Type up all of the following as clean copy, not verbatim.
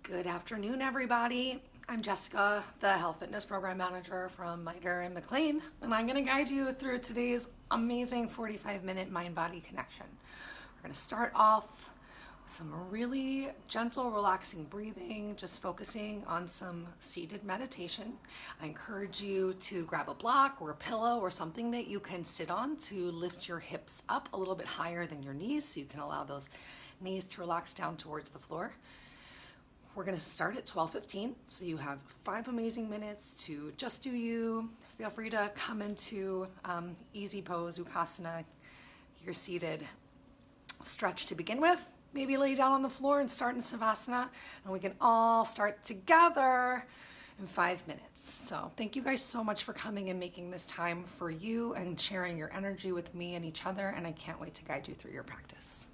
Good afternoon, everybody. I'm Jessica, the Health Fitness Program Manager from MITRE and McLean, and I'm going to guide you through today's amazing 45-minute mind-body connection. We're going to start off with some really gentle, relaxing breathing, just focusing on some seated meditation. I encourage you to grab a block or a pillow or something that you can sit on to lift your hips up a little bit higher than your knees so you can allow those knees to relax down towards the floor. We're going to start at 12:15, so you have 5 amazing minutes to just do you. Feel free to come into easy pose, Ukasana, your seated stretch to begin with. Maybe lay down on the floor and start in Savasana, and we can all start together in 5 minutes. So thank you guys so much for coming and making this time for you and sharing your energy with me and each other, and I can't wait to guide you through your practice.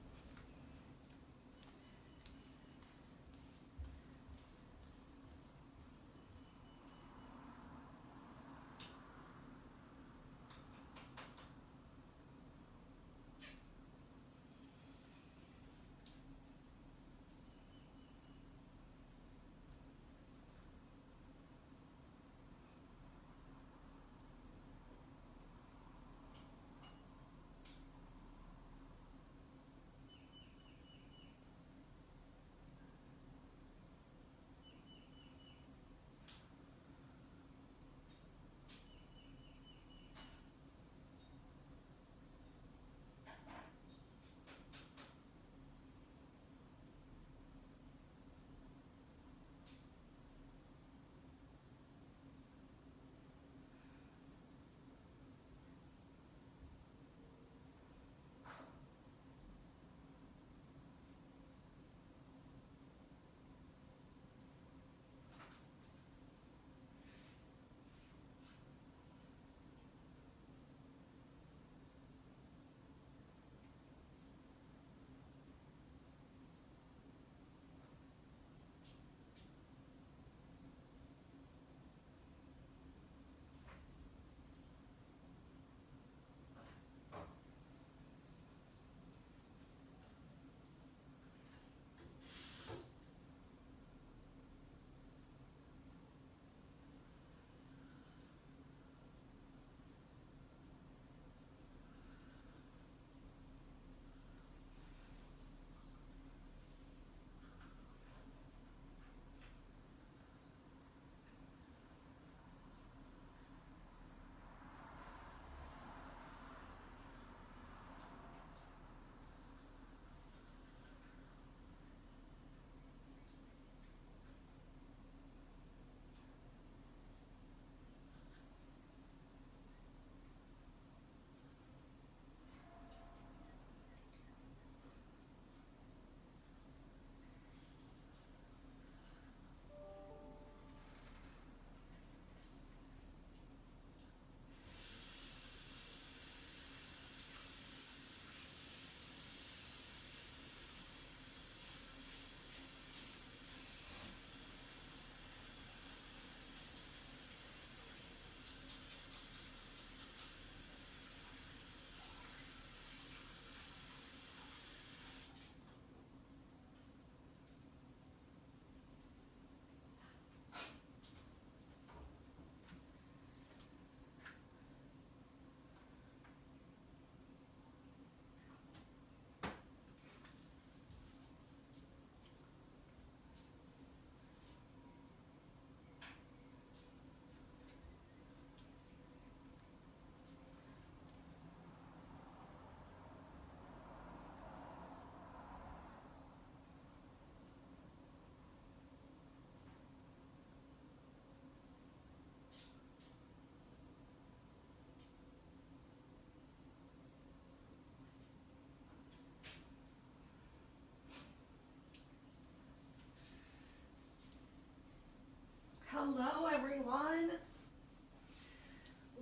Hello, everyone.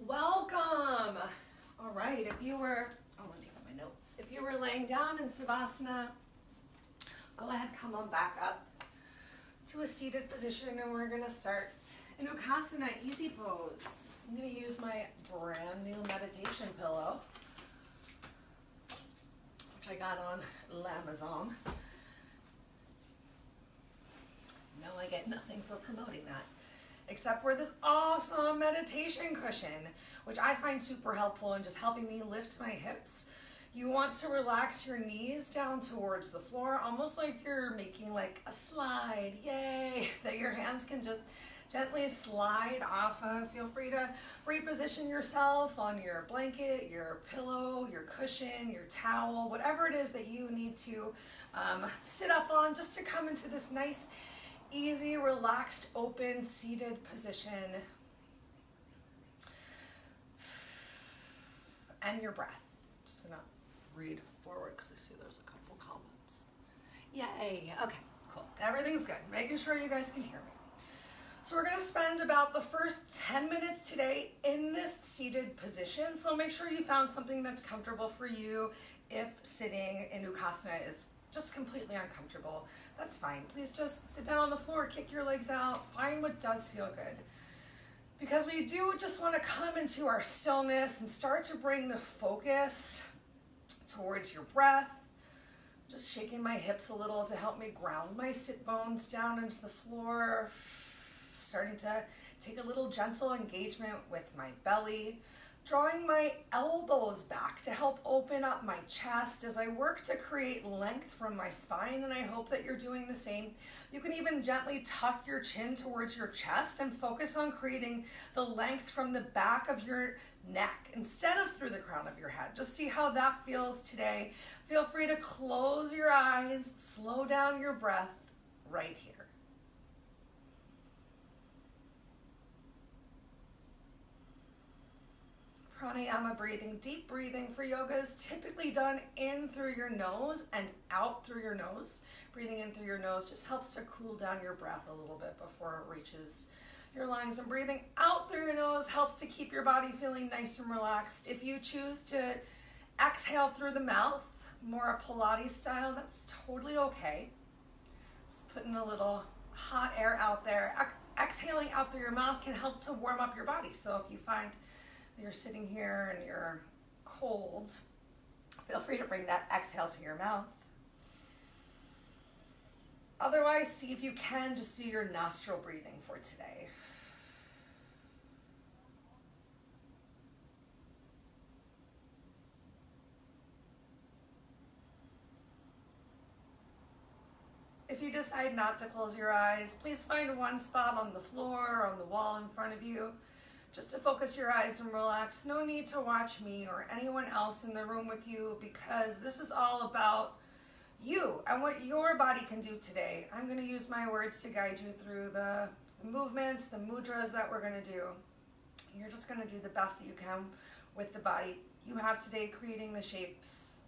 Welcome. All right, let me get my notes. If you were laying down in Savasana, go ahead, come on back up to a seated position, and we're gonna start in Ukasana, easy pose. I'm gonna use my brand new meditation pillow, which I got on Amazon. get nothing for promoting that, except for this awesome meditation cushion, which I find super helpful in just helping me lift my hips. You want to relax your knees down towards the floor, almost like you're making like a slide, yay, that your hands can just gently slide off of. Feel free to reposition yourself on your blanket, your pillow, your cushion, your towel, whatever it is that you need to sit up on, just to come into this nice, easy, relaxed, open, seated position. And your breath. Just gonna read forward because I see there's a couple comments. Yay, okay, cool. Everything's good. Making sure you guys can hear me. So we're gonna spend about the first 10 minutes today in this seated position. So make sure you found something that's comfortable for you. If sitting in Ukasana is just completely uncomfortable, that's fine. Please just sit down on the floor, kick your legs out, find what does feel good. Because we do just want to come into our stillness and start to bring the focus towards your breath. Just shaking my hips a little to help me ground my sit bones down into the floor. Starting to take a little gentle engagement with my belly. Drawing my elbows back to help open up my chest as I work to create length from my spine, and I hope that you're doing the same. You can even gently tuck your chin towards your chest and focus on creating the length from the back of your neck instead of through the crown of your head. Just see how that feels today. Feel free to close your eyes, slow down your breath right here. Pranayama breathing, deep breathing for yoga is typically done in through your nose and out through your nose. Breathing in through your nose just helps to cool down your breath a little bit before it reaches your lungs. And breathing out through your nose helps to keep your body feeling nice and relaxed. If you choose to exhale through the mouth, more a Pilates style, that's totally okay. Just putting a little hot air out there. Exhaling out through your mouth can help to warm up your body. So if you find you're sitting here and you're cold, feel free to bring that exhale to your mouth. Otherwise, see if you can just do your nostril breathing for today. If you decide not to close your eyes, please find one spot on the floor or on the wall in front of you just to focus your eyes and relax. No need to watch me or anyone else in the room with you, because this is all about you and what your body can do today. I'm going to use my words to guide you through the movements, the mudras that we're going to do. You're just going to do the best that you can with the body you have today, creating the shapes,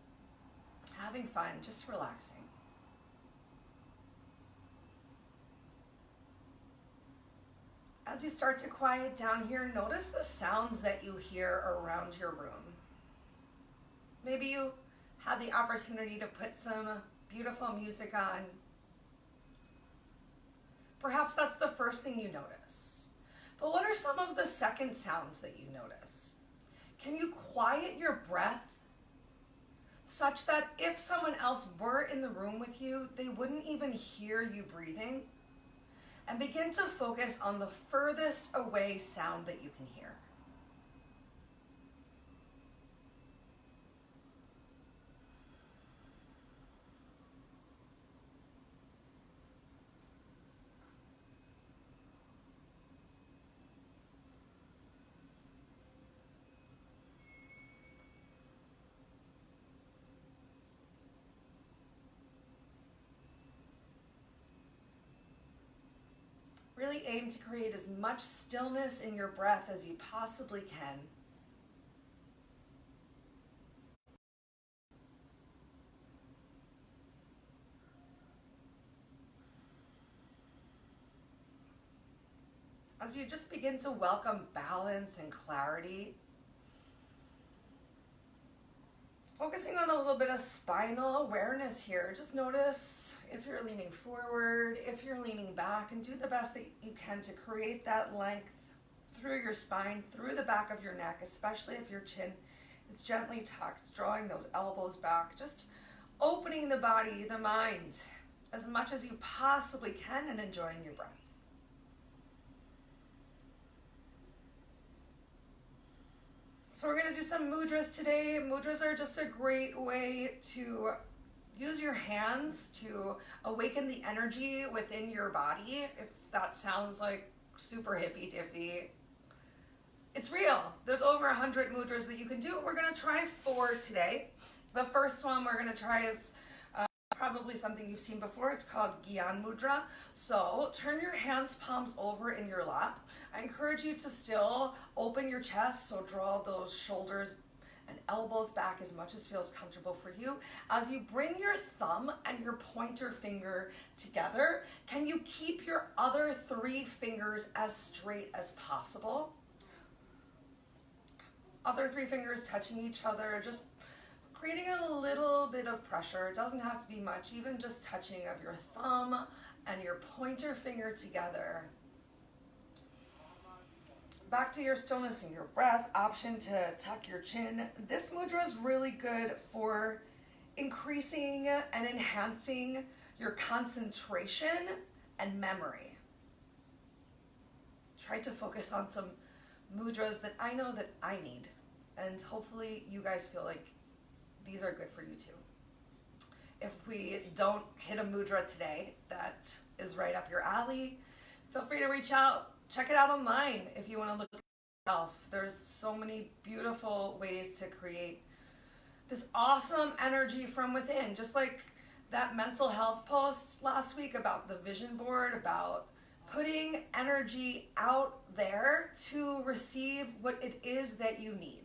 having fun, just relaxing. As you start to quiet down here, notice the sounds that you hear around your room. Maybe you had the opportunity to put some beautiful music on. Perhaps that's the first thing you notice. But what are some of the second sounds that you notice? Can you quiet your breath such that if someone else were in the room with you, they wouldn't even hear you breathing? And begin to focus on the furthest away sound that you can hear. Really aim to create as much stillness in your breath as you possibly can. As you just begin to welcome balance and clarity, focusing on a little bit of spinal awareness here. Just notice if you're leaning forward, if you're leaning back, and do the best that you can to create that length through your spine, through the back of your neck, especially if your chin is gently tucked, drawing those elbows back, just opening the body, the mind, as much as you possibly can, and enjoying your breath. So we're going to do some mudras today. Mudras are just a great way to use your hands to awaken the energy within your body. If that sounds like super hippy-dippy, it's real. There's over 100 mudras that you can do. We're going to try 4 today. The first one we're going to try is probably something you've seen before. It's called Gyan Mudra. So turn your hands palms over in your lap. I encourage you to still open your chest, so draw those shoulders and elbows back as much as feels comfortable for you. As you bring your thumb and your pointer finger together, can you keep your other 3 fingers as straight as possible? Other 3 fingers touching each other, just creating a little bit of pressure. It doesn't have to be much, even just touching of your thumb and your pointer finger together. Back to your stillness and your breath. Option to tuck your chin. This mudra is really good for increasing and enhancing your concentration and memory. Try to focus on some mudras that I know that I need, and hopefully you guys feel like these are good for you too. If we don't hit a mudra today that is right up your alley, feel free to reach out. Check it out online if you want to look at yourself. There's so many beautiful ways to create this awesome energy from within. Just like that mental health post last week about the vision board, about putting energy out there to receive what it is that you need.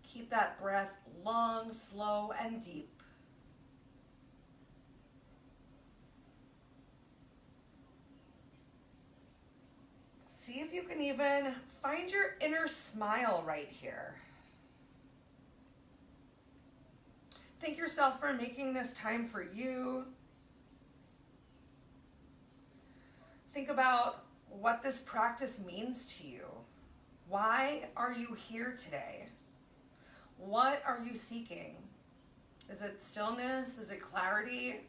Keep that breath long, slow, and deep. See if you can even find your inner smile right here. Thank yourself for making this time for you. Think about what this practice means to you. Why are you here today? What are you seeking? Is it stillness? Is it clarity?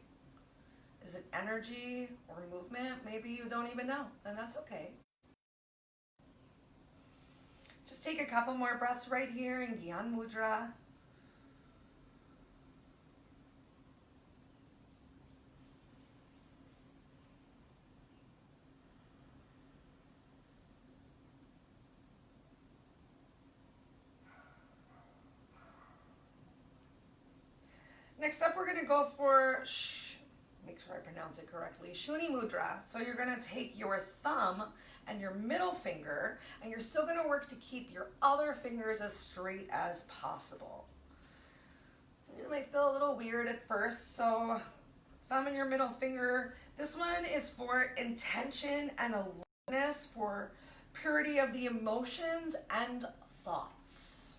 Is it energy or movement? Maybe you don't even know, and that's okay. Just take a couple more breaths right here in Gyan Mudra. Next up, we're going to go for, make sure I pronounce it correctly, Shuni Mudra. So you're going to take your thumb and your middle finger, and you're still going to work to keep your other fingers as straight as possible. It might feel a little weird at first, so thumb and your middle finger. This one is for intention and alertness, for purity of the emotions and thoughts.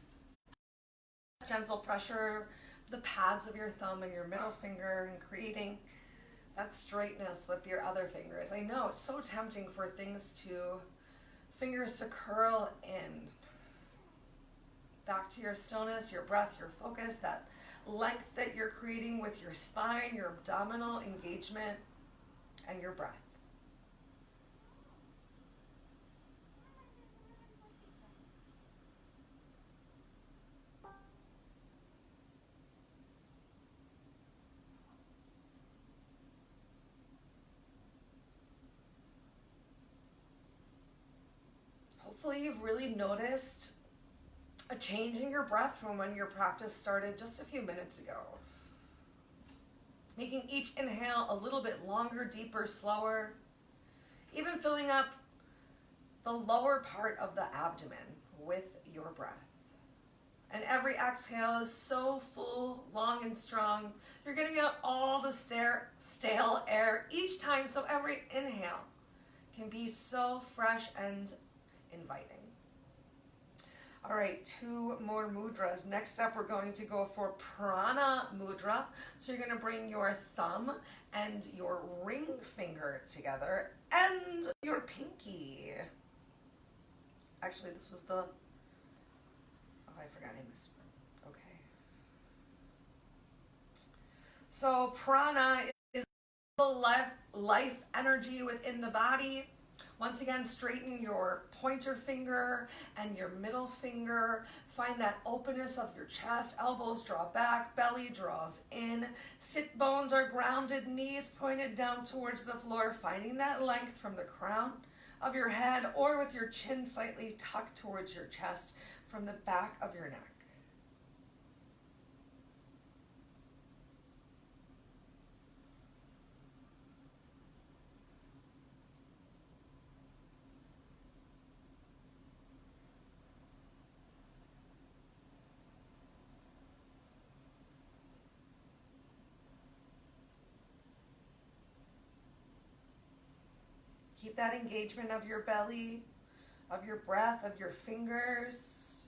Gentle pressure the pads of your thumb and your middle finger and creating that straightness with your other fingers. I know it's so tempting for fingers to curl in. Back to your stillness, your breath, your focus, that length that you're creating with your spine, your abdominal engagement, and your breath. Hopefully you've really noticed a change in your breath from when your practice started just a few minutes ago. Making each inhale a little bit longer, deeper, slower, even filling up the lower part of the abdomen with your breath. And every exhale is so full, long, and strong. You're getting out all the stale air each time, so every inhale can be so fresh and inviting. All right, 2 more mudras. Next up, we're going to go for Prana Mudra. So you're going to bring your thumb and your ring finger together and your pinky. Actually, this was the, oh, I forgot I missed. Okay. So prana is life energy within the body. Once again, straighten your pointer finger and your middle finger. Find that openness of your chest. Elbows draw back, belly draws in. Sit bones are grounded, knees pointed down towards the floor. Finding that length from the crown of your head or with your chin slightly tucked towards your chest from the back of your neck. Keep that engagement of your belly, of your breath, of your fingers.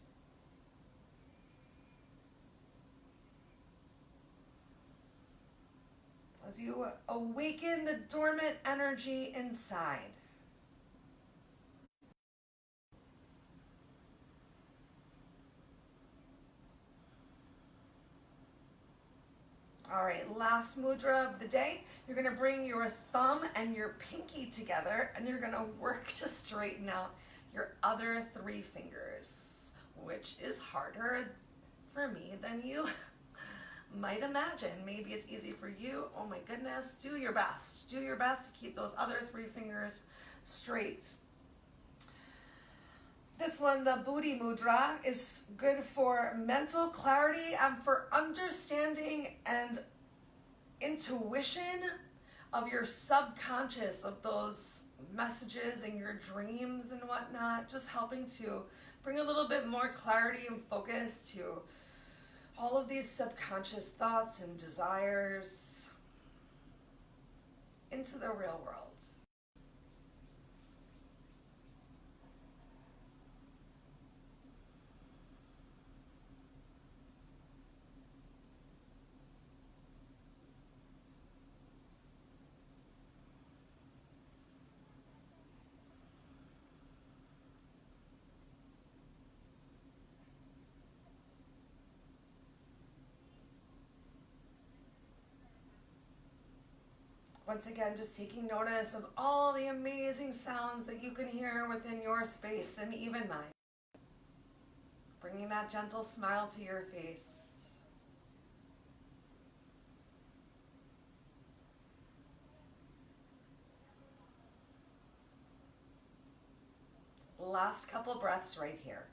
As you awaken the dormant energy inside. All right, last mudra of the day. You're gonna bring your thumb and your pinky together and you're gonna work to straighten out your other 3 fingers, which is harder for me than you might imagine. Maybe it's easy for you. Oh my goodness, do your best. Do your best to keep those other 3 fingers straight. This one, the Buddhi Mudra, is good for mental clarity and for understanding and intuition of your subconscious, of those messages in your dreams and whatnot, just helping to bring a little bit more clarity and focus to all of these subconscious thoughts and desires into the real world. Once again, just taking notice of all the amazing sounds that you can hear within your space and even mine. Bringing that gentle smile to your face. Last couple breaths right here.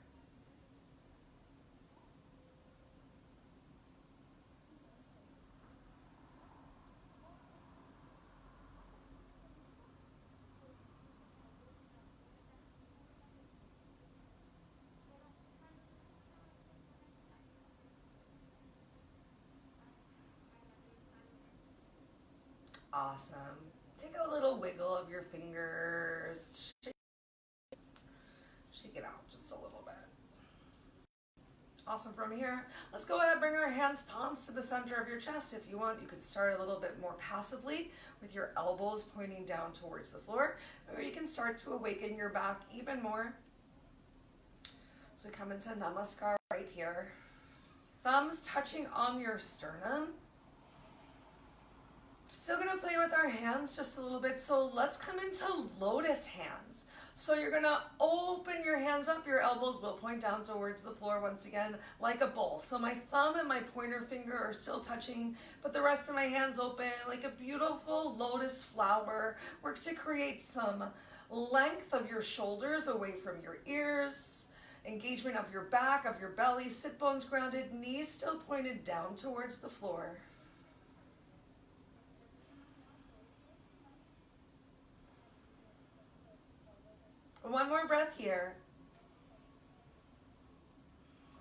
Awesome. Take a little wiggle of your fingers. Shake it out just a little bit. Awesome. From here, let's go ahead and bring our hands, palms to the center of your chest. If you want, you could start a little bit more passively with your elbows pointing down towards the floor, or you can start to awaken your back even more. So we come into Namaste right here. Thumbs touching on your sternum. Still gonna play with our hands just a little bit. So let's come into lotus hands. So you're gonna open your hands up. Your elbows will point down towards the floor once again, like a bowl. So my thumb and my pointer finger are still touching, but the rest of my hands open like a beautiful lotus flower. Work to create some length of your shoulders away from your ears. Engagement of your back, of your belly, sit bones grounded, knees still pointed down towards the floor. One more breath here.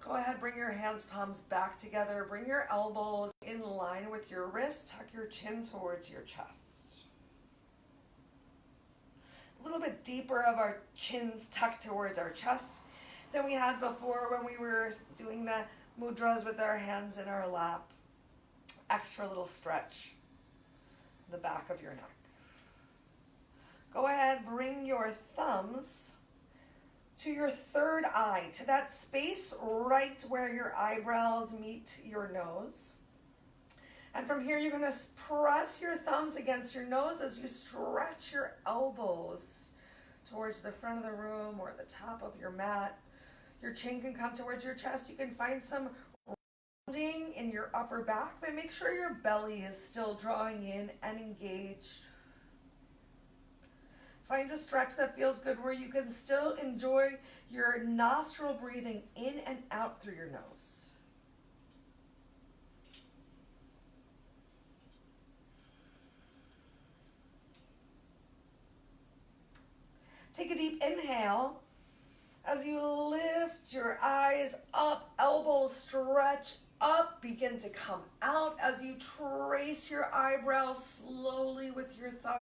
Go ahead, bring your hands, palms back together. Bring your elbows in line with your wrists. Tuck your chin towards your chest. A little bit deeper of our chins tucked towards our chest than we had before when we were doing the mudras with our hands in our lap. Extra little stretch in the back of your neck. Go ahead, bring your thumbs to your third eye, to that space right where your eyebrows meet your nose. And from here, you're going to press your thumbs against your nose as you stretch your elbows towards the front of the room or the top of your mat. Your chin can come towards your chest. You can find some rounding in your upper back, but make sure your belly is still drawing in and engaged. Find a stretch that feels good where you can still enjoy your nostril breathing in and out through your nose. Take a deep inhale as you lift your eyes up, elbows stretch up, begin to come out as you trace your eyebrows slowly with your thumb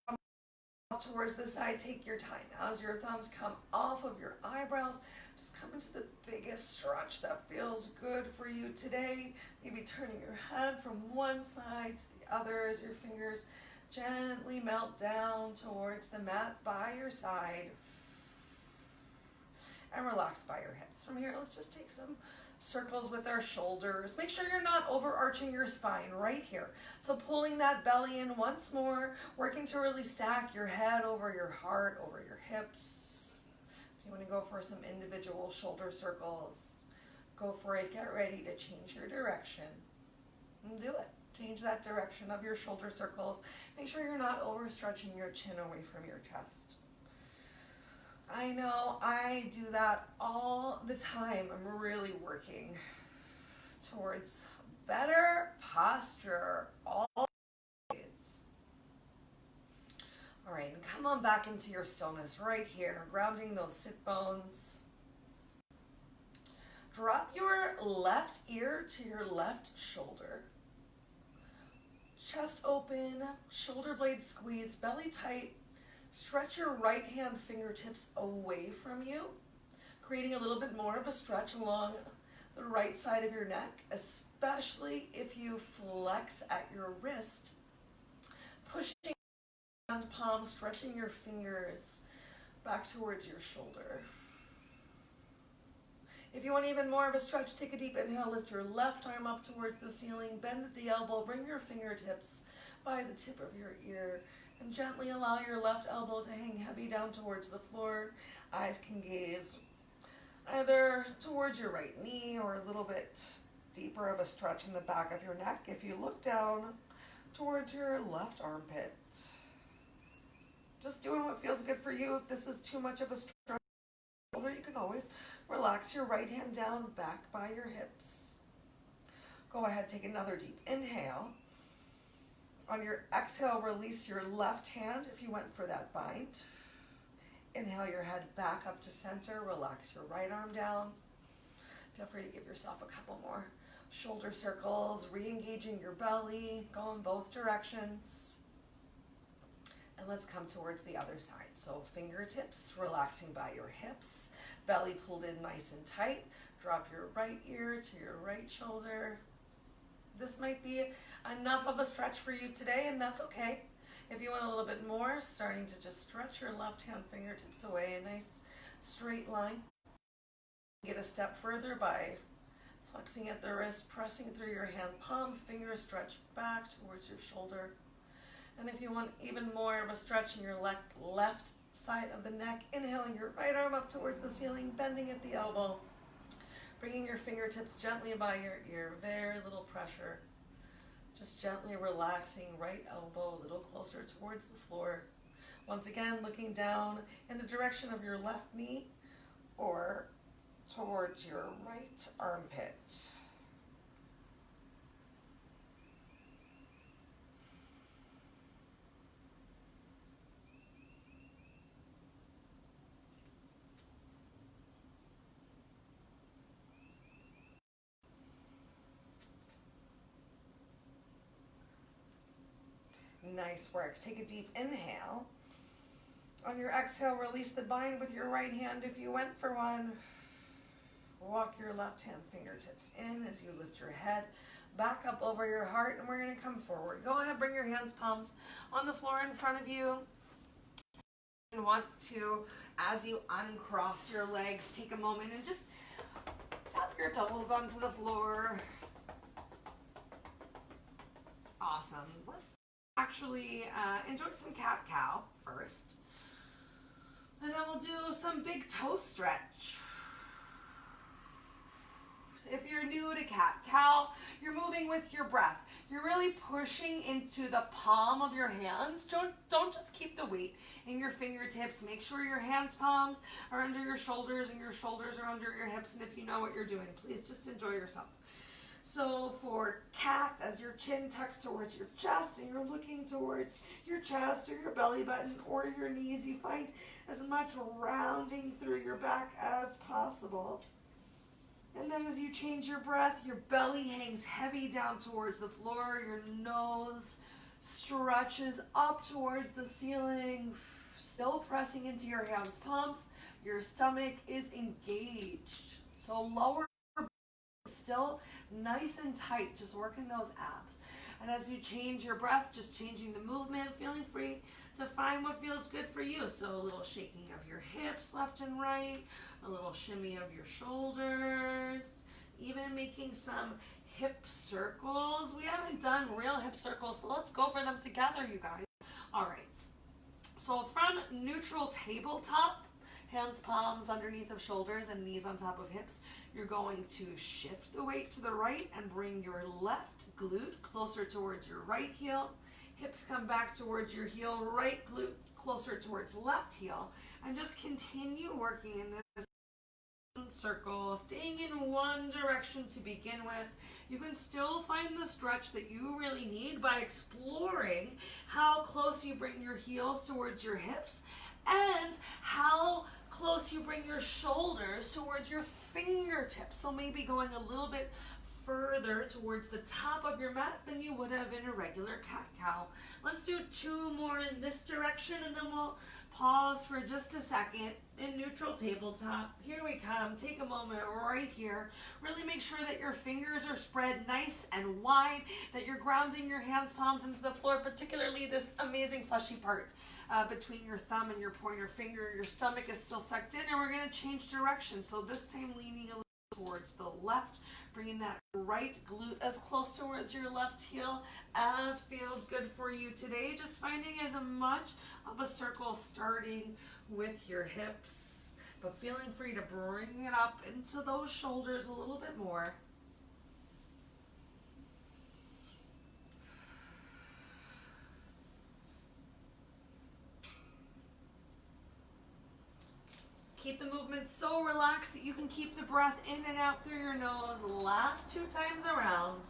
towards the side. Take your time. As your thumbs come off of your eyebrows, just come into the biggest stretch that feels good for you today. Maybe turning your head from one side to the other as your fingers gently melt down towards the mat by your side. And relax by your hips. From here, let's just take some circles with our shoulders. Make sure you're not overarching your spine right here. So pulling that belly in once more, working to really stack your head over your heart, over your hips. If you want to go for some individual shoulder circles, go for it. Get ready to change your direction. And do it. Change that direction of your shoulder circles. Make sure you're not overstretching your chin away from your chest. I know I do that all the time. I'm really working towards better posture always. All right, and come on back into your stillness right here, grounding those sit bones. Drop your left ear to your left shoulder. Chest open, shoulder blades squeezed, belly tight. Stretch your right hand fingertips away from you, creating a little bit more of a stretch along the right side of your neck, especially if you flex at your wrist. Pushing your hand palm, stretching your fingers back towards your shoulder. If you want even more of a stretch, take a deep inhale, lift your left arm up towards the ceiling, bend at the elbow, bring your fingertips by the tip of your ear, and gently allow your left elbow to hang heavy down towards the floor. Eyes can gaze either towards your right knee or a little bit deeper of a stretch in the back of your neck. If you look down towards your left armpit. Just doing what feels good for you. If this is too much of a stretch, you can always relax your right hand down back by your hips. Go ahead, take another deep inhale. On your exhale, release your left hand if you went for that bind. Inhale your head back up to center. Relax your right arm down. Feel free to give yourself a couple more shoulder circles, re-engaging your belly, go in both directions. And let's come towards the other side. So fingertips relaxing by your hips, belly pulled in nice and tight. Drop your right ear to your right shoulder. This might be enough of a stretch for you today, and that's okay. If you want a little bit more, starting to just stretch your left hand fingertips away, a nice straight line. Get a step further by flexing at the wrist, pressing through your hand palm, fingers stretch back towards your shoulder. And if you want even more of a stretch in your left side of the neck, inhaling your right arm up towards the ceiling, bending at the elbow. Bringing your fingertips gently by your ear, very little pressure. Just gently relaxing right elbow a little closer towards the floor. Once again, looking down in the direction of your left knee or towards your right armpit. Nice work. Take a deep inhale. On your exhale, release the bind with your right hand if you went for one. Walk your left hand fingertips in as you lift your head back up over your heart, and we're going to come forward. Go ahead, bring your hands, palms on the floor in front of you. And want to, as you uncross your legs, take a moment and just tap your toes onto the floor. Awesome. Let's actually enjoy some cat-cow first. And then we'll do some big toe stretch. If you're new to cat-cow, you're moving with your breath. You're really pushing into the palm of your hands. Don't just keep the weight in your fingertips. Make sure your hands palms are under your shoulders and your shoulders are under your hips. And if you know what you're doing, please just enjoy yourself. So for cat, as your chin tucks towards your chest and you're looking towards your chest or your belly button or your knees, you find as much rounding through your back as possible. And then as you change your breath, your belly hangs heavy down towards the floor, your nose stretches up towards the ceiling, still pressing into your hands palms. Your stomach is engaged. So lower still nice and tight, just working those abs. And as you change your breath, just changing the movement, feeling free to find what feels good for you. So a little shaking of your hips left and right, a little shimmy of your shoulders, even making some hip circles. We haven't done real hip circles, so let's go for them together, you guys. All right. So from neutral tabletop, hands, palms underneath of shoulders and knees on top of hips, you're going to shift the weight to the right and bring your left glute closer towards your right heel. Hips come back towards your heel, right glute closer towards left heel, and just continue working in this circle, staying in one direction to begin with. You can still find the stretch that you really need by exploring how close you bring your heels towards your hips and how close you bring your shoulders towards your fingertips. So maybe going a little bit further towards the top of your mat than you would have in a regular cat-cow. Let's do 2 more in this direction and then we'll pause for just a second in neutral tabletop. Here we come. Take a moment right here. Really make sure that your fingers are spread nice and wide, that you're grounding your hands, palms into the floor, particularly this amazing fleshy part between your thumb and your pointer finger. Your stomach is still sucked in, and we're going to change direction. So this time leaning a little towards the left, bringing that right glute as close towards your left heel as feels good for you today. Just finding as much of a circle starting with your hips, but feeling free to bring it up into those shoulders a little bit more. Keep the movement so relaxed that you can keep the breath in and out through your nose. Last 2 times around.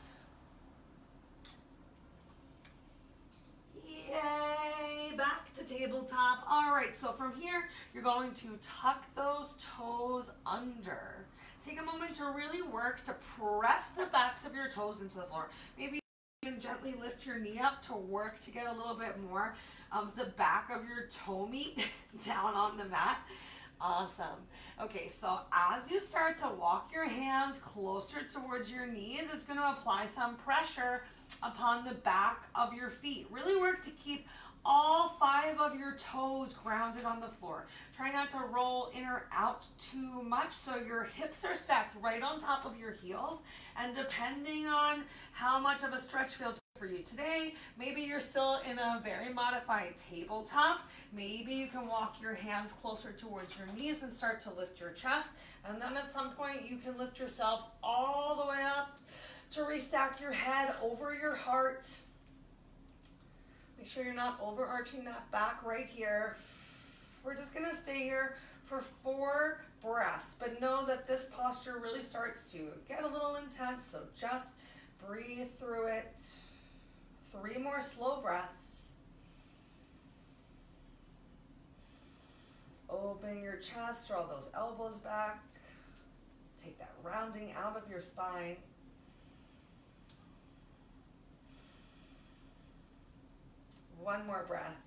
Yay, back to tabletop. All right, so from here, you're going to tuck those toes under. Take a moment to really work to press the backs of your toes into the floor. Maybe you can gently lift your knee up to work to get a little bit more of the back of your toe meat down on the mat. Awesome. Okay, so as you start to walk your hands closer towards your knees, it's going to apply some pressure upon the back of your feet. Really work to keep all 5 of your toes grounded on the floor. Try not to roll in or out too much so your hips are stacked right on top of your heels. And depending on how much of a stretch feels for you today, maybe you're still in a very modified tabletop. Maybe you can walk your hands closer towards your knees and start to lift your chest. And then at some point you can lift yourself all the way up to restack your head over your heart. Make sure you're not overarching that back right here. We're just gonna stay here for 4 breaths, but know that this posture really starts to get a little intense, so just breathe through it. 3 more slow breaths. Open your chest, draw those elbows back. Take that rounding out of your spine. One more breath.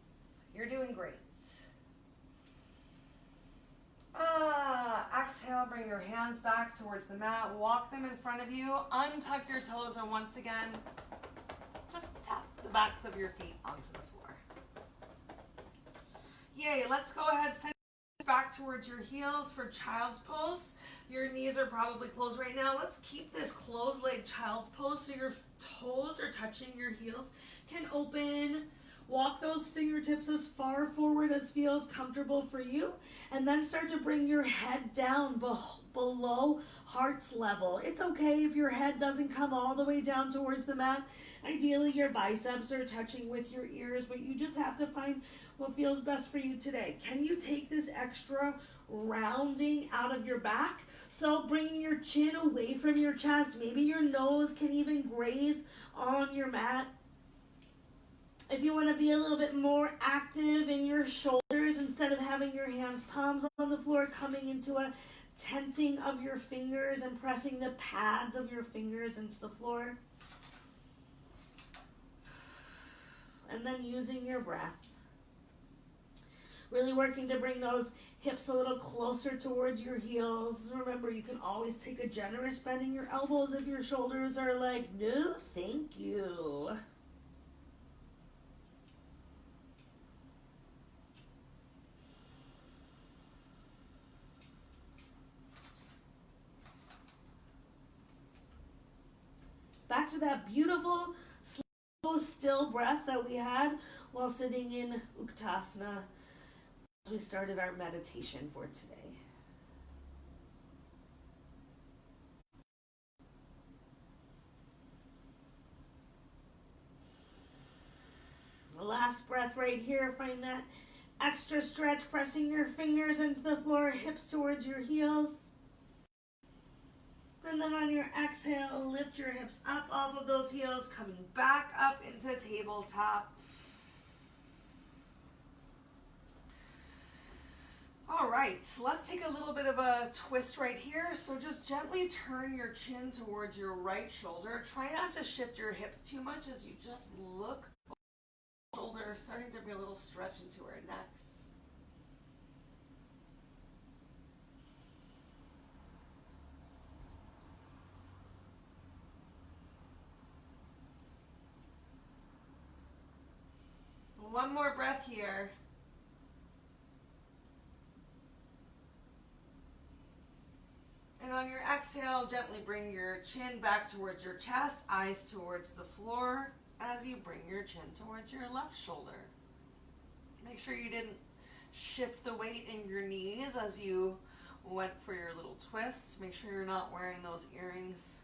You're doing great. Exhale, bring your hands back towards the mat. Walk them in front of you. Untuck your toes, and once again, just tap the backs of your feet onto the floor. Yay, let's go ahead, send back towards your heels for child's pose. Your knees are probably closed right now. Let's keep this closed leg child's pose so your toes are touching your heels. Can open. Walk those fingertips as far forward as feels comfortable for you. And then start to bring your head down below heart's level. It's okay if your head doesn't come all the way down towards the mat. Ideally, your biceps are touching with your ears, but you just have to find what feels best for you today. Can you take this extra rounding out of your back? So bringing your chin away from your chest. Maybe your nose can even graze on your mat. If you want to be a little bit more active in your shoulders, instead of having your hands palms on the floor, coming into a tenting of your fingers and pressing the pads of your fingers into the floor. And then using your breath. Really working to bring those hips a little closer towards your heels. Remember, you can always take a generous bend in your elbows if your shoulders are like, no, thank you. Back to that beautiful, slow, still breath that we had while sitting in Uttanasana as we started our meditation for today. The last breath right here, find that extra stretch, pressing your fingers into the floor, hips towards your heels. And then on your exhale, lift your hips up off of those heels, coming back up into tabletop. All right, so let's take a little bit of a twist right here. So just gently turn your chin towards your right shoulder. Try not to shift your hips too much as you just look over the shoulder, starting to be a little stretch into our necks. One more breath here. And on your exhale, gently bring your chin back towards your chest, eyes towards the floor as you bring your chin towards your left shoulder. Make sure you didn't shift the weight in your knees as you went for your little twist. Make sure you're not wearing those earrings.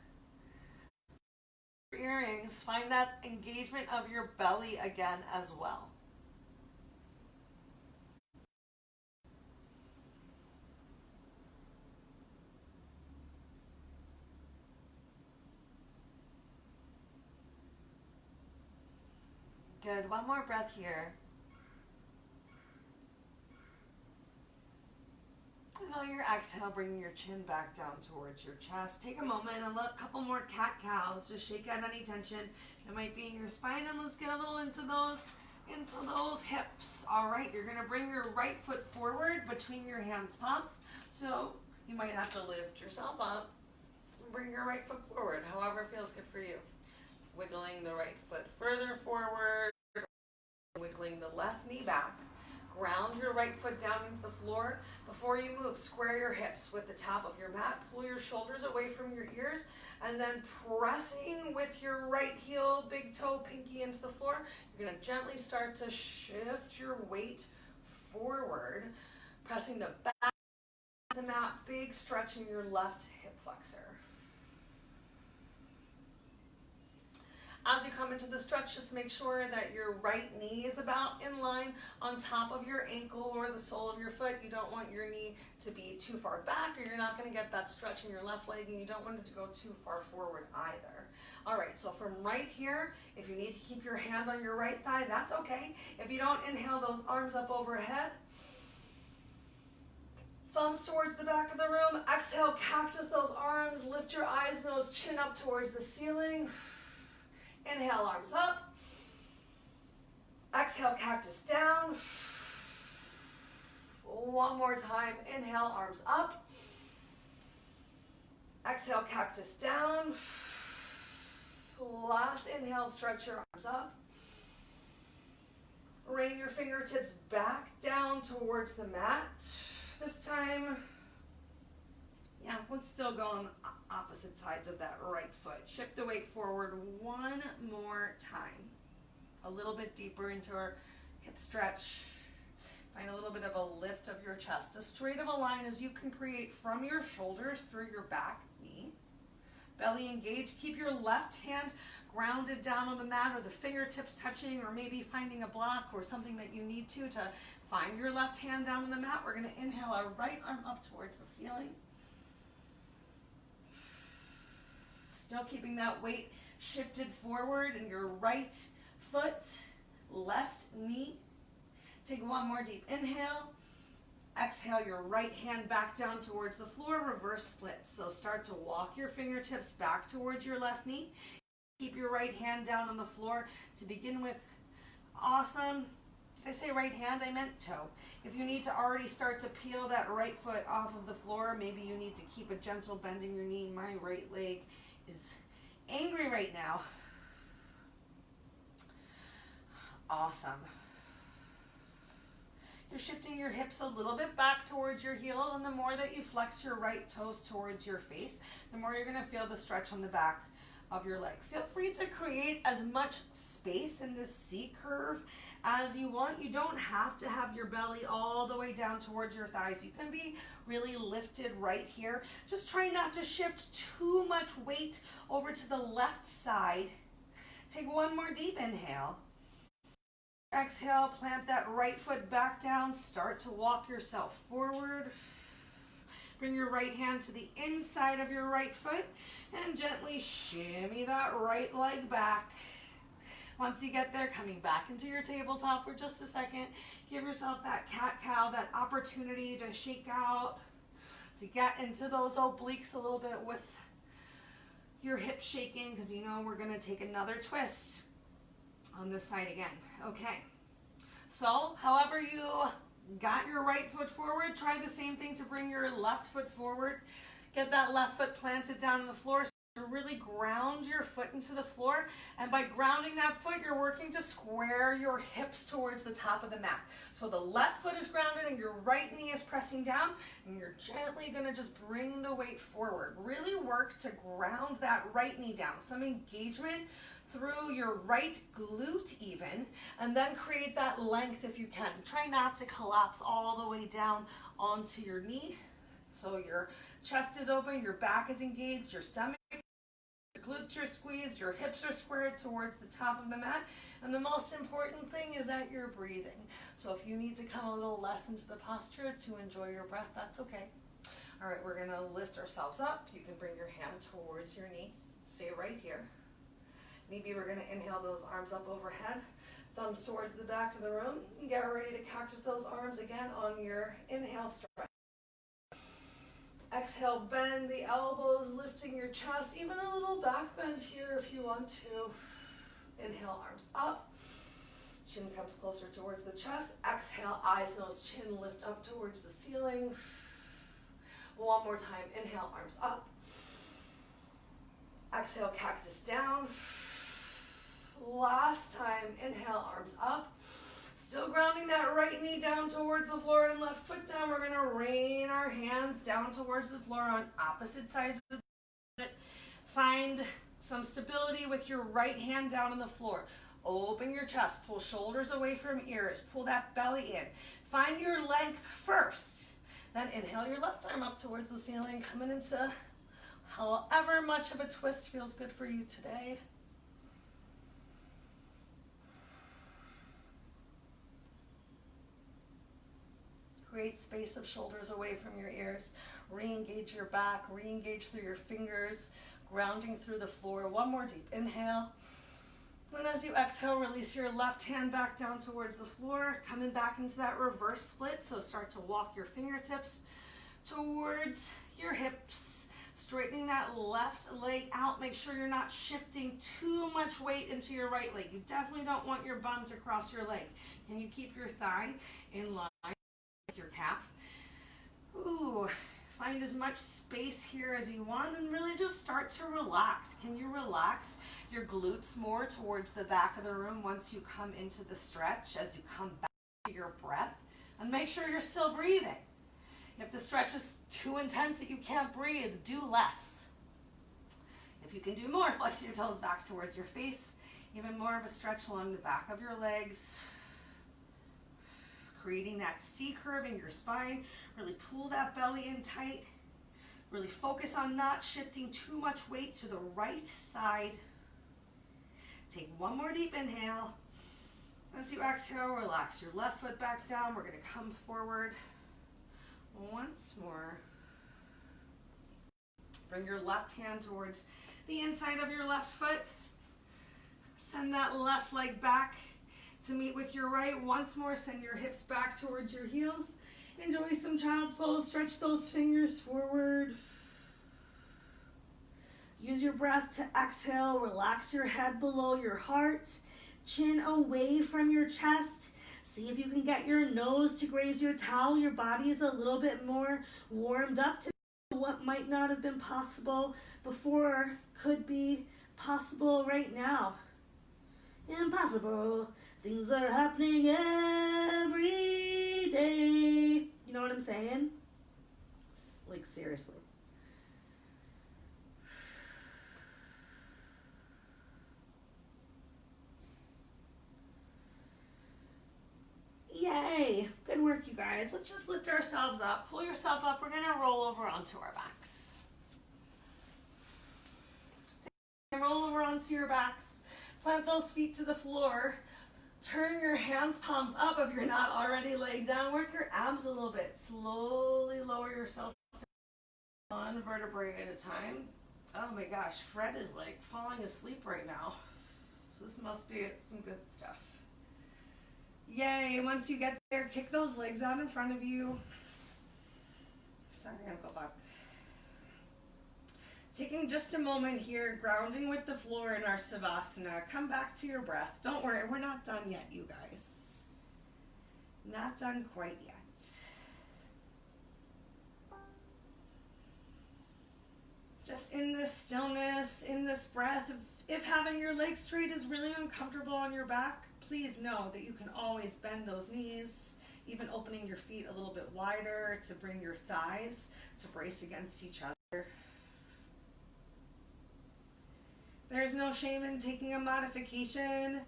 Find that engagement of your belly again as well. Good. One more breath here. And on your exhale, bring your chin back down towards your chest. Take a moment and let a couple more cat-cows. Just shake out any tension that might be in your spine, and let's get a little into those hips. All right, you're going to bring your right foot forward between your hands' palms. So you might have to lift yourself up and bring your right foot forward, however feels good for you. Wiggling the right foot further forward, wiggling the left knee back. Ground your right foot down into the floor. Before you move, square your hips with the top of your mat. Pull your shoulders away from your ears, and then pressing with your right heel, big toe, pinky into the floor. You're going to gently start to shift your weight forward, pressing the back of the mat, big stretch in your left hip flexor. As you come into the stretch, just make sure that your right knee is about in line on top of your ankle or the sole of your foot. You don't want your knee to be too far back, or you're not going to get that stretch in your left leg, and you don't want it to go too far forward either. All right, so from right here, if you need to keep your hand on your right thigh, that's okay. If you don't, inhale those arms up overhead. Thumbs towards the back of the room. Exhale, cactus those arms. Lift your eyes, nose, chin up towards the ceiling. Inhale, arms up. Exhale, cactus down. One more time. Inhale, arms up. Exhale, cactus down. Last inhale, stretch your arms up. Rain your fingertips back down towards the mat. This time, yeah, let's still go on opposite sides of that right foot. Shift the weight forward one more time. A little bit deeper into our hip stretch. Find a little bit of a lift of your chest. As straight of a line as you can create from your shoulders through your back knee. Belly engaged. Keep your left hand grounded down on the mat, or the fingertips touching, or maybe finding a block or something that you need to find your left hand down on the mat. We're going to inhale our right arm up towards the ceiling. Still keeping that weight shifted forward in your right foot, left knee. Take one more deep inhale. Exhale your right hand back down towards the floor, reverse splits. So start to walk your fingertips back towards your left knee. Keep your right hand down on the floor to begin with. Awesome. Did I say right hand? I meant toe. If you need to already start to peel that right foot off of the floor, maybe you need to keep a gentle bend in your knee. My right leg is angry right now. Awesome. You're shifting your hips a little bit back towards your heels, and the more that you flex your right toes towards your face, the more you're going to feel the stretch on the back of your leg. Feel free to create as much space in this C curve as you want. You don't have to have your belly all the way down towards your thighs. You can be really lifted right here. Just try not to shift too much weight over to the left side. Take one more deep inhale. Exhale, plant that right foot back down. Start to walk yourself forward. Bring your right hand to the inside of your right foot and gently shimmy that right leg back. Once you get there, coming back into your tabletop for just a second, give yourself that cat-cow, that opportunity to shake out, to get into those obliques a little bit with your hips shaking, because you know we're going to take another twist on this side again. Okay, so however you got your right foot forward, try the same thing to bring your left foot forward. Get that left foot planted down on the floor. So really ground your foot into the floor, and by grounding that foot, you're working to square your hips towards the top of the mat. So the left foot is grounded and your right knee is pressing down, and you're gently going to just bring the weight forward. Really work to ground that right knee down. Some engagement through your right glute even, and then create that length if you can. Try not to collapse all the way down onto your knee. So your chest is open, your back is engaged, your stomach, your glutes are squeezed, your hips are squared towards the top of the mat. And the most important thing is that you're breathing. So if you need to come a little less into the posture to enjoy your breath, that's okay. All right, we're gonna lift ourselves up. You can bring your hand towards your knee. Stay right here. Maybe we're going to inhale those arms up overhead, thumbs towards the back of the room, and get ready to cactus those arms again on your inhale stretch. Exhale, bend the elbows, lifting your chest, even a little back bend here if you want to. Inhale, arms up, chin comes closer towards the chest. Exhale, eyes, nose, chin lift up towards the ceiling. One more time, inhale, arms up. Exhale, cactus down. Last time, inhale, arms up. Still grounding that right knee down towards the floor and left foot down. We're going to rain our hands down towards the floor on opposite sides of the bed. Find some stability with your right hand down on the floor. Open your chest, pull shoulders away from ears, pull that belly in. Find your length first. Then inhale your left arm up towards the ceiling, coming into however much of a twist feels good for you today. Create space of shoulders away from your ears. Re-engage your back, re-engage through your fingers, grounding through the floor. One more deep inhale. And as you exhale, release your left hand back down towards the floor, coming back into that reverse split. So start to walk your fingertips towards your hips, straightening that left leg out. Make sure you're not shifting too much weight into your right leg. You definitely don't want your bum to cross your leg. Can you keep your thigh in line with your calf? Ooh. Find as much space here as you want and really just start to relax. Can you relax your glutes more towards the back of the room once you come into the stretch, as you come back to your breath? And make sure you're still breathing. If the stretch is too intense that you can't breathe, do less. If you can do more, flex your toes back towards your face. Even more of a stretch along the back of your legs. Creating that C curve in your spine. Really pull that belly in tight. Really focus on not shifting too much weight to the right side. Take one more deep inhale. As you exhale, relax your left foot back down. We're going to come forward once more. Bring your left hand towards the inside of your left foot. Send that left leg back to meet with your right. Once more, send your hips back towards your heels. Enjoy some child's pose. Stretch those fingers forward. Use your breath to exhale. Relax your head below your heart. Chin away from your chest. See if you can get your nose to graze your towel. Your body is a little bit more warmed up to what might not have been possible before could be possible right now. Impossible. Things are happening every day. You know what I'm saying? Like, seriously. Yay! Good work, you guys. Let's just lift ourselves up. Pull yourself up. We're going to roll over onto our backs. Roll over onto your backs. Plant those feet to the floor. Turn your hands, palms up if you're not already laid down. Work your abs a little bit. Slowly lower yourself down, one vertebrae at a time. Oh my gosh, Fred is like falling asleep right now. This must be some good stuff. Yay, once you get there, kick those legs out in front of you. Sorry, ankle buck. Taking just a moment here, grounding with the floor in our Savasana. Come back to your breath. Don't worry, we're not done yet, you guys. Not done quite yet. Just in this stillness, in this breath, if having your legs straight is really uncomfortable on your back, please know that you can always bend those knees, even opening your feet a little bit wider to bring your thighs to brace against each other. There's no shame in taking a modification.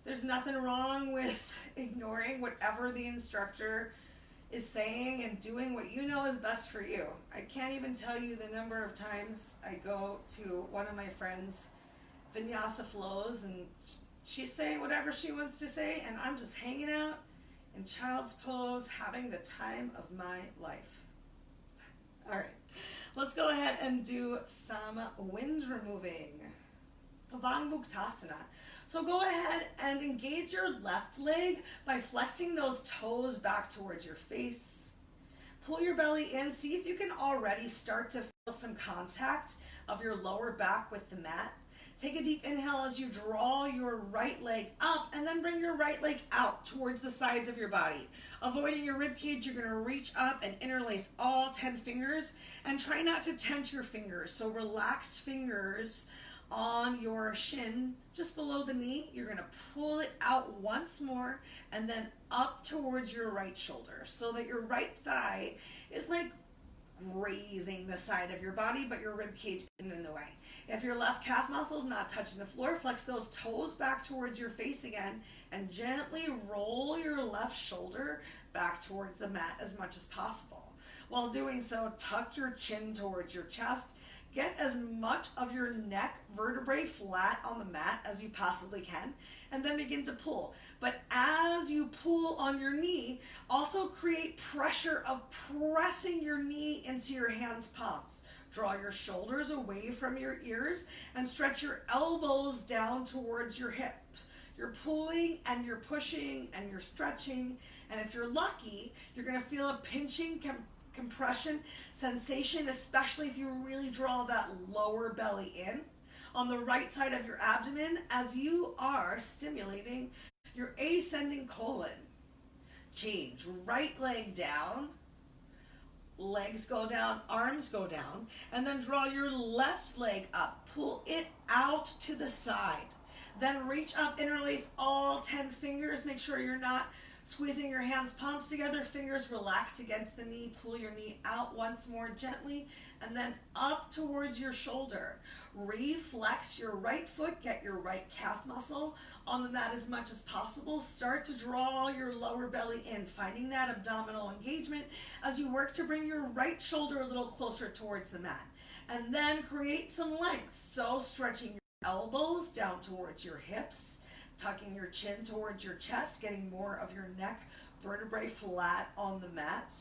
There's nothing wrong with ignoring whatever the instructor is saying and doing what you know is best for you. I can't even tell you the number of times I go to one of my friends' vinyasa flows and she's saying whatever she wants to say and I'm just hanging out in child's pose, having the time of my life. All right, let's go ahead and do some wind removing. Pavangmuktasana. So go ahead and engage your left leg by flexing those toes back towards your face. Pull your belly in. See if you can already start to feel some contact of your lower back with the mat. Take a deep inhale as you draw your right leg up and then bring your right leg out towards the sides of your body. Avoiding your rib cage, you're going to reach up and interlace all 10 fingers and try not to tense your fingers. So relaxed fingers on your shin just below the knee. You're going to pull it out once more and then up towards your right shoulder so that your right thigh is like grazing the side of your body, but your rib cage isn't in the way. If your left calf muscle is not touching the floor, flex those toes back towards your face again and gently roll your left shoulder back towards the mat as much as possible. While doing so, tuck your chin towards your chest. Get as much of your neck vertebrae flat on the mat as you possibly can, and then begin to pull. But as you pull on your knee, also create pressure of pressing your knee into your hands' palms. Draw your shoulders away from your ears and stretch your elbows down towards your hips. You're pulling and you're pushing and you're stretching, and if you're lucky, you're going to feel a pinching compression sensation, especially if you really draw that lower belly in on the right side of your abdomen as you are stimulating your ascending colon. Change, right leg down, legs go down, arms go down, and then draw your left leg up. Pull it out to the side. Then reach up, interlace all 10 fingers. Make sure you're not Squeezing your hands, palms together, fingers relaxed against the knee. Pull your knee out once more gently, and then up towards your shoulder. Reflex your right foot, get your right calf muscle on the mat as much as possible. Start to draw your lower belly in, finding that abdominal engagement as you work to bring your right shoulder a little closer towards the mat. And then create some length, so stretching your elbows down towards your hips, tucking your chin towards your chest, getting more of your neck vertebrae flat on the mat.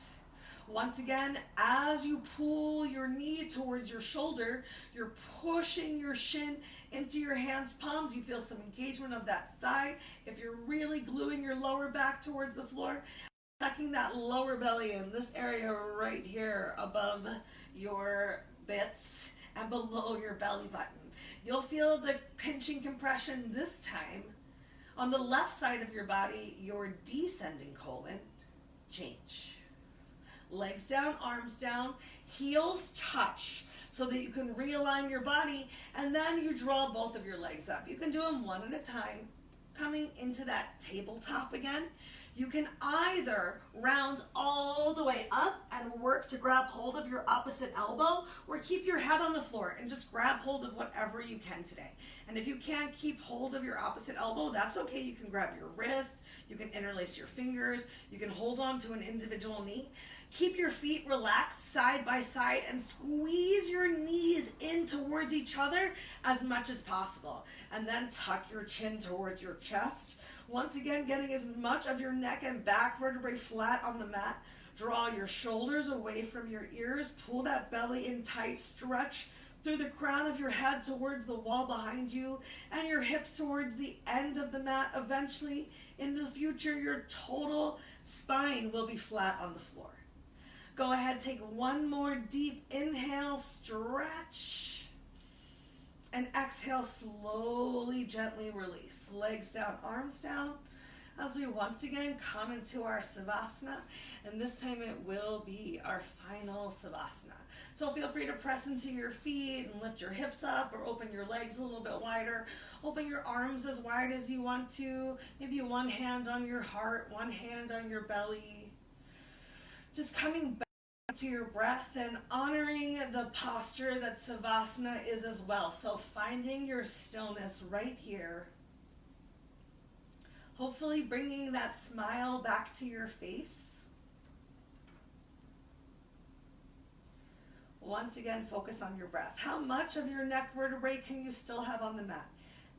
Once again, as you pull your knee towards your shoulder, you're pushing your shin into your hands, palms. You feel some engagement of that thigh. If you're really gluing your lower back towards the floor, tucking that lower belly in, this area right here above your bits and below your belly button. You'll feel the pinching compression this time on the left side of your body, your descending colon. Change. Legs down, arms down, heels touch so that you can realign your body, and then you draw both of your legs up. You can do them one at a time, coming into that tabletop again. You can either round all the way up and work to grab hold of your opposite elbow, or keep your head on the floor and just grab hold of whatever you can today. And if you can't keep hold of your opposite elbow, that's okay. You can grab your wrist, you can interlace your fingers, you can hold on to an individual knee. Keep your feet relaxed side by side and squeeze your knees in towards each other as much as possible. And then tuck your chin towards your chest. Once again, getting as much of your neck and back vertebrae flat on the mat. Draw your shoulders away from your ears. Pull that belly in tight. Stretch through the crown of your head towards the wall behind you and your hips towards the end of the mat. Eventually, in the future, your total spine will be flat on the floor. Go ahead, take one more deep inhale, stretch, and exhale, slowly, gently release. Legs down, arms down, as we once again come into our Savasana, and this time it will be our final Savasana. So feel free to press into your feet and lift your hips up, or open your legs a little bit wider. Open your arms as wide as you want to. Maybe one hand on your heart, one hand on your belly. Just coming back to your breath and honoring the posture that Savasana is as well. So finding your stillness right here. Hopefully bringing that smile back to your face. Once again, focus on your breath. How much of your neck vertebrae can you still have on the mat?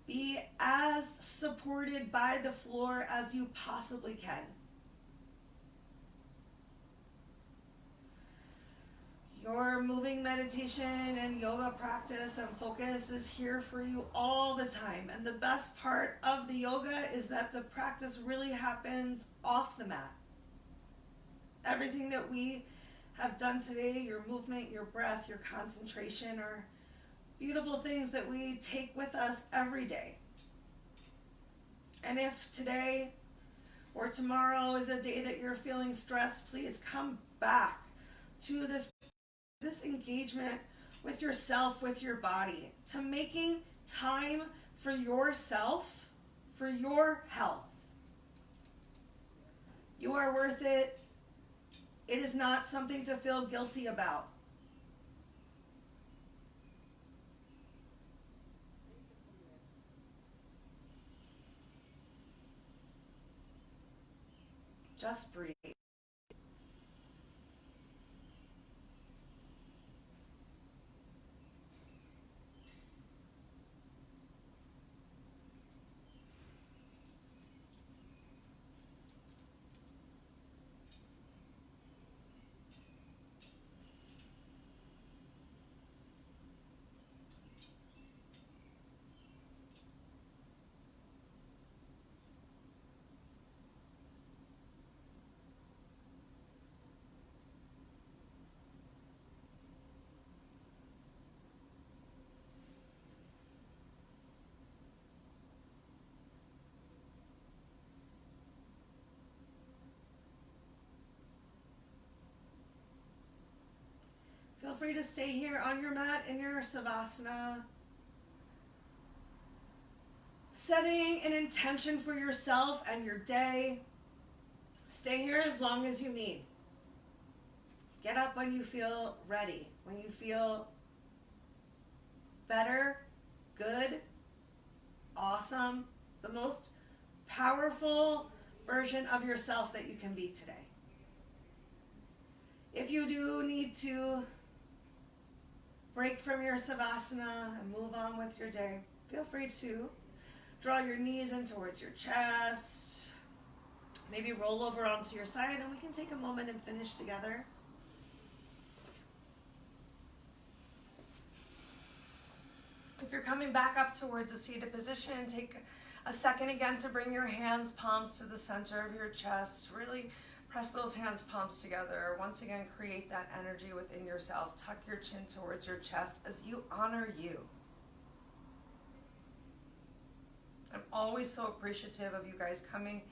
Be as supported by the floor as you possibly can. Your moving meditation and yoga practice and focus is here for you all the time. And the best part of the yoga is that the practice really happens off the mat. Everything that we have done today, your movement, your breath, your concentration, are beautiful things that we take with us every day. And if today or tomorrow is a day that you're feeling stressed, please come back to this engagement with yourself, with your body, to making time for yourself, for your health. You are worth it. It is not something to feel guilty about. Just breathe. Feel free to stay here on your mat in your Savasana, setting an intention for yourself and your day. Stay here as long as you need. Get up when you feel ready, when you feel better, good, awesome, the most powerful version of yourself that you can be today. If you do need to break from your savasana and move on with your day, feel free to draw your knees in towards your chest. Maybe roll over onto your side and we can take a moment and finish together. If you're coming back up towards a seated position, take a second again to bring your hands, palms to the center of your chest. Really press those hands, palms together. Once again, create that energy within yourself. Tuck your chin towards your chest as you honor you. I'm always so appreciative of you guys coming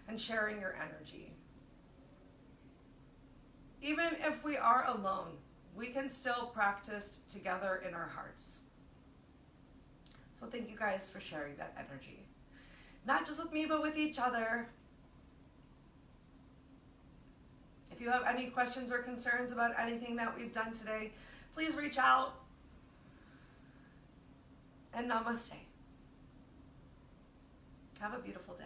and sharing your energy. Even if we are alone, we can still practice together in our hearts. So thank you guys for sharing that energy. Not just with me, but with each other. If you have any questions or concerns about anything that we've done today, please reach out. And namaste. Have a beautiful day.